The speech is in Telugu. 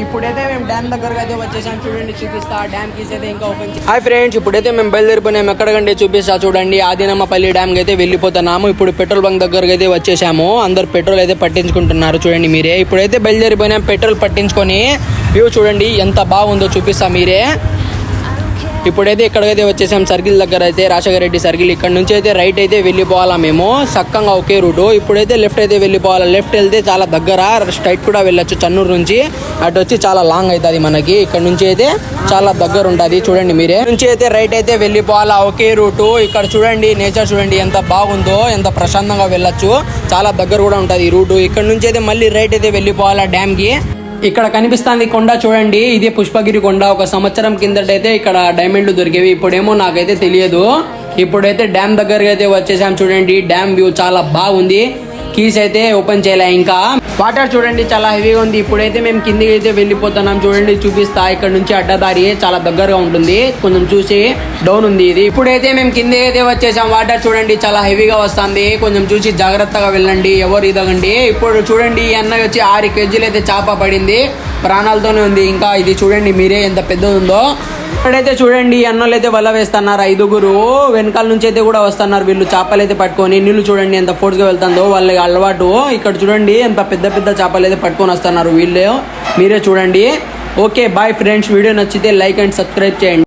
ఇప్పుడైతే మేము డ్యామ్ దగ్గరకు అయితే వచ్చేసాం. చూడండి, చూపిస్తా. డ్యామ్ కీస్ అయితే ఇంకా ఓపెన్. హాయ్ ఫ్రెండ్స్, ఇప్పుడైతే మేము బయలుదేరిపోయినాం. ఎక్కడికంటే చూపిస్తా చూడండి. ఆదినమ్మపల్లి డ్యామ్ అయితే వెళ్ళిపోతున్నాము. ఇప్పుడు పెట్రోల్ బంక్ దగ్గరకు అయితే వచ్చేసాము. అందరు పెట్రోల్ అయితే పట్టించుకుంటున్నారు. చూడండి మీరే. ఇప్పుడైతే బయలుదేరిపోయినాం. పెట్రోల్ పట్టించుకొని వ్యూ చూడండి ఎంత బాగుందో చూపిస్తా మీరే. ఇప్పుడైతే ఇక్కడికైతే వచ్చేసాం. సర్కిల్ దగ్గర అయితే రాజశేఖర రెడ్డి సర్కిల్. ఇక్కడ నుంచి అయితే రైట్ అయితే వెళ్ళిపోవాలా మేము. చక్కగా ఒకే రూటు. ఇప్పుడైతే లెఫ్ట్ అయితే వెళ్ళిపోవాలా. లెఫ్ట్ వెళ్తే చాలా దగ్గర, స్ట్రైట్ కూడా వెళ్ళొచ్చు. చెన్నూరు నుంచి అటు వచ్చి చాలా లాంగ్ అవుతుంది మనకి. ఇక్కడ నుంచి అయితే చాలా దగ్గర ఉంటుంది. చూడండి మీరే. నుంచి అయితే రైట్ అయితే వెళ్ళిపోవాలా. ఒకే రూటు. ఇక్కడ చూడండి నేచర్ చూడండి ఎంత బాగుందో, ఎంత ప్రశాంతంగా వెళ్ళొచ్చు. చాలా దగ్గర కూడా ఉంటుంది ఈ రూటు. ఇక్కడ నుంచి అయితే మళ్ళీ రైట్ అయితే వెళ్ళిపోవాలా డ్యామ్ కి. ఇక్కడ కనిపిస్తుంది కొండ చూడండి. ఇది పుష్పగిరి కొండ. ఒక సంవత్సరం కిందటైతే ఇక్కడ డైమండ్లు దొరికేవి. ఇప్పుడేమో నాకైతే తెలియదు. ఇప్పుడైతే డ్యామ్ దగ్గరికి అయితే వచ్చేసాం. చూడండి డ్యామ్ వ్యూ చాలా బాగుంది. కీస్ అయితే ఓపెన్ చేయలే ఇంకా. వాటర్ చూడండి చాలా హెవీగా ఉంది. ఇప్పుడైతే మేము కిందికి అయితే వెళ్ళిపోతున్నాం. చూడండి చూపిస్తా. ఇక్కడ నుంచి అడ్డదారి చాలా దగ్గరగా ఉంటుంది. కొంచెం చూసి డౌన్ ఉంది ఇది. ఇప్పుడైతే మేము కిందికి అయితే వచ్చేసాం. వాటర్ చూడండి చాలా హెవీగా వస్తుంది. కొంచెం చూసి జాగ్రత్తగా వెళ్ళండి, ఎవరు ఇదగండి. ఇప్పుడు చూడండి ఈ అన్న వచ్చి 6 కేజీలు అయితే చేప పడింది. ప్రాణాలతోనే ఉంది ఇంకా. ఇది చూడండి మీరే ఎంత పెద్దది ఉందో. ఇక్కడైతే చూడండి అన్నోళ్ళు అయితే వల వేస్తున్నారు. 5గురు వెనకాల నుంచి అయితే కూడా వస్తున్నారు. వీళ్ళు చేపలు అయితే పట్టుకొని. నీళ్ళు చూడండి ఎంత ఫోర్స్ గా వెళ్తుందో వాళ్ళకి అలవాటు. ఇక్కడ చూడండి ఎంత పెద్ద పెద్ద చేపలు అయితే పట్టుకొని వస్తున్నారు వీళ్ళు. మీరే చూడండి. Okay bye friends. వీడియో నచ్చితే లైక్ అండ్ సబ్స్క్రైబ్ చేయండి.